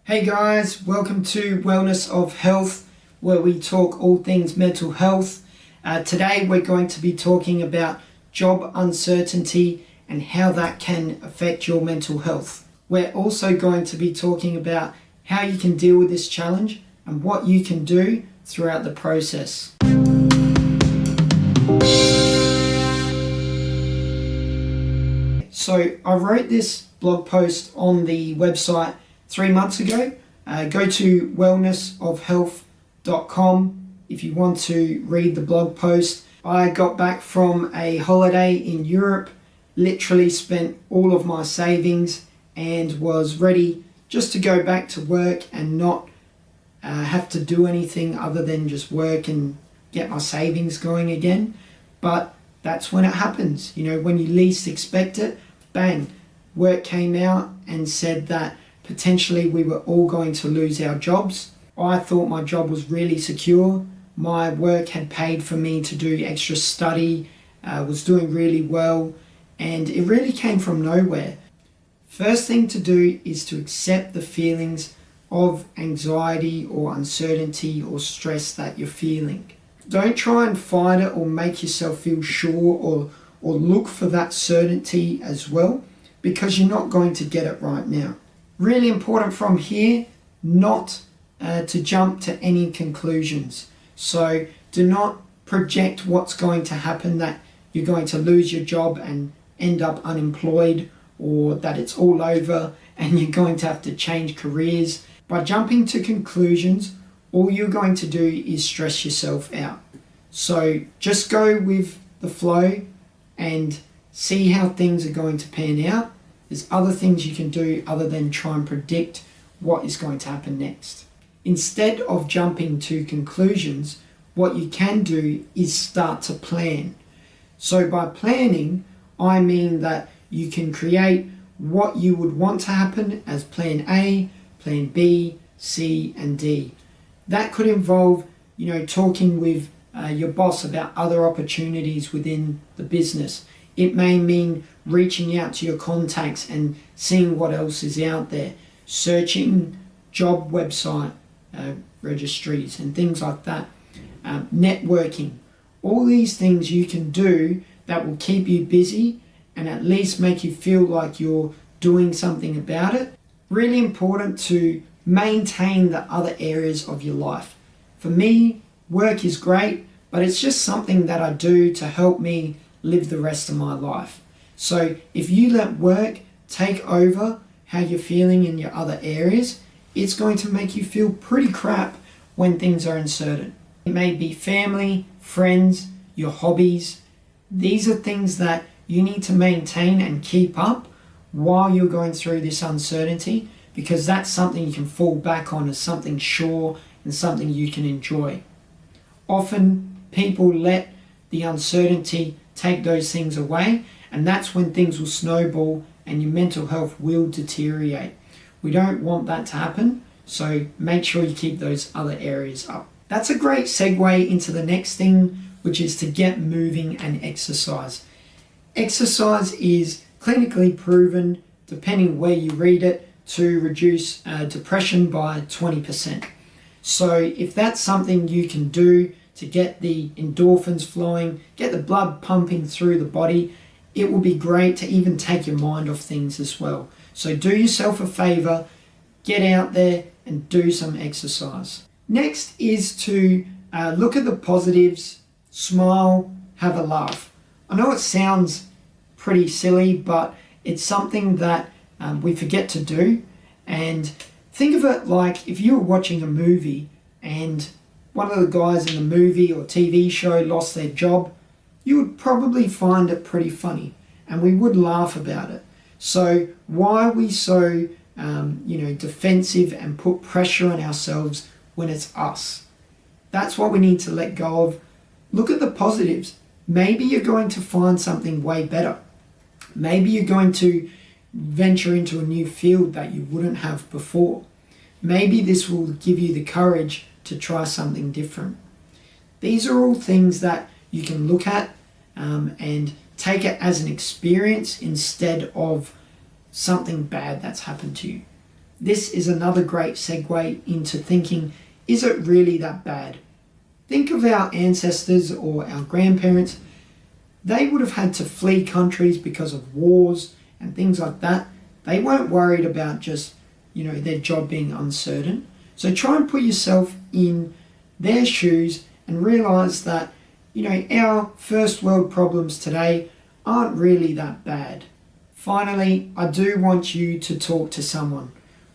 Hey guys, welcome to Wellness of Health, where we talk all things mental health. Today we're going to be talking about job uncertainty and how that can affect your mental health. We're also going to be talking about how you can deal with this challenge and what you can do throughout the process. So I wrote this blog post on the website 3 months ago. Go to wellnessofhealth.com if you want to read the blog post. I got back from a holiday in Europe, literally spent all of my savings and was ready just to go back to work and not have to do anything other than just work and get my savings going again. But that's when it happens. You know, when you least expect it, bang, work came out and said that potentially we were all going to lose our jobs. I thought my job was really secure. My work had paid for me to do extra study, was doing really well, and it really came from nowhere. First thing to do is to accept the feelings of anxiety or uncertainty or stress that you're feeling. Don't try and fight it or make yourself feel sure or look for that certainty as well, because you're not going to get it right now. Really important from here, not to jump to any conclusions. So do not project what's going to happen, that you're going to lose your job and end up unemployed, or that it's all over and you're going to have to change careers. By jumping to conclusions, all you're going to do is stress yourself out. So just go with the flow and see how things are going to pan out. There's other things you can do other than try and predict what is going to happen next. Instead of jumping to conclusions, what you can do is start to plan. So by planning, I mean that you can create what you would want to happen as plan A, plan B, C, and D. That could involve, talking with your boss about other opportunities within the business. It may mean reaching out to your contacts and seeing what else is out there, searching job website registries and things like that, networking. All these things you can do that will keep you busy and at least make you feel like you're doing something about it. Really important to maintain the other areas of your life. For me, work is great, but it's just something that I do to help me live the rest of my life. So if you let work take over how you're feeling in your other areas, it's going to make you feel pretty crap when things are uncertain. It may be family, friends, your hobbies. These are things that you need to maintain and keep up while you're going through this uncertainty, because that's something you can fall back on as something sure and something you can enjoy. Often people let the uncertainty take those things away, and that's when things will snowball and your mental health will deteriorate. We don't want that to happen, so make sure you keep those other areas up. That's a great segue into the next thing, which is to get moving and exercise. Exercise is clinically proven, depending where you read it, to reduce depression by 20%. So if that's something you can do to get the endorphins flowing, get the blood pumping through the body, it will be great to even take your mind off things as well. So do yourself a favor, get out there and do some exercise. Next is to look at the positives, smile, have a laugh. I know it sounds pretty silly, but it's something that we forget to do. And think of it like if you were watching a movie and one of the guys in the movie or TV show lost their job, you would probably find it pretty funny and we would laugh about it. So why are we so defensive and put pressure on ourselves when it's us? That's what we need to let go of. Look at the positives. Maybe you're going to find something way better. Maybe you're going to venture into a new field that you wouldn't have before. Maybe this will give you the courage to try something different. These are all things that you can look at and take it as an experience instead of something bad that's happened to you. this is another great segue into thinking, is it really that bad? Think of our ancestors or our grandparents. They would have had to flee countries because of wars and things like that. They weren't worried about just, their job being uncertain. So try and put yourself in their shoes and realize that, our first world problems today aren't really that bad. Finally, I do want you to talk to someone,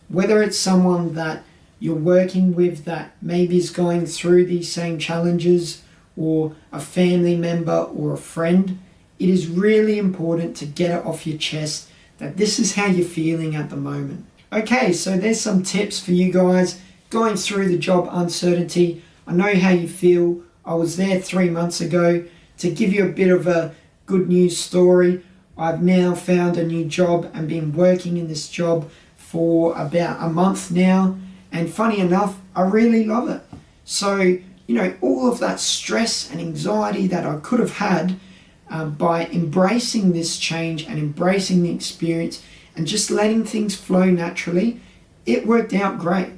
whether it's someone that you're working with that maybe is going through these same challenges, or a family member or a friend. It is really important to get it off your chest that this is how you're feeling at the moment. Okay, so there's some tips for you guys going through the job uncertainty. I know how you feel. I was there 3 months ago. To give you a bit of a good news story, I've now found a new job and been working in this job for about a month now. And funny enough, I really love it. So, all of that stress and anxiety that I could have had by embracing this change and embracing the experience and just letting things flow naturally, it worked out great.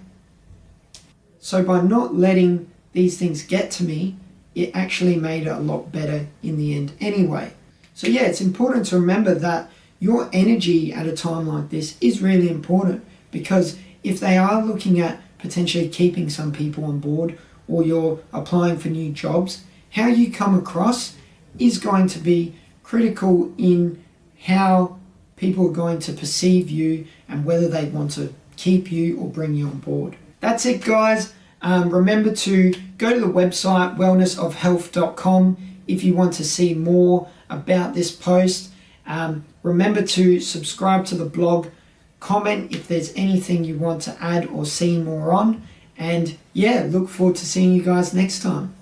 So by not letting these things get to me, it actually made it a lot better in the end anyway. So yeah, it's important to remember that your energy at a time like this is really important, because if they are looking at potentially keeping some people on board, or you're applying for new jobs, how you come across is going to be critical in how people are going to perceive you and whether they want to keep you or bring you on board. That's it, guys. Remember to go to the website wellnessofhealth.com if you want to see more about this post. Remember to subscribe to the blog, comment if there's anything you want to add or see more on, and yeah, look forward to seeing you guys next time.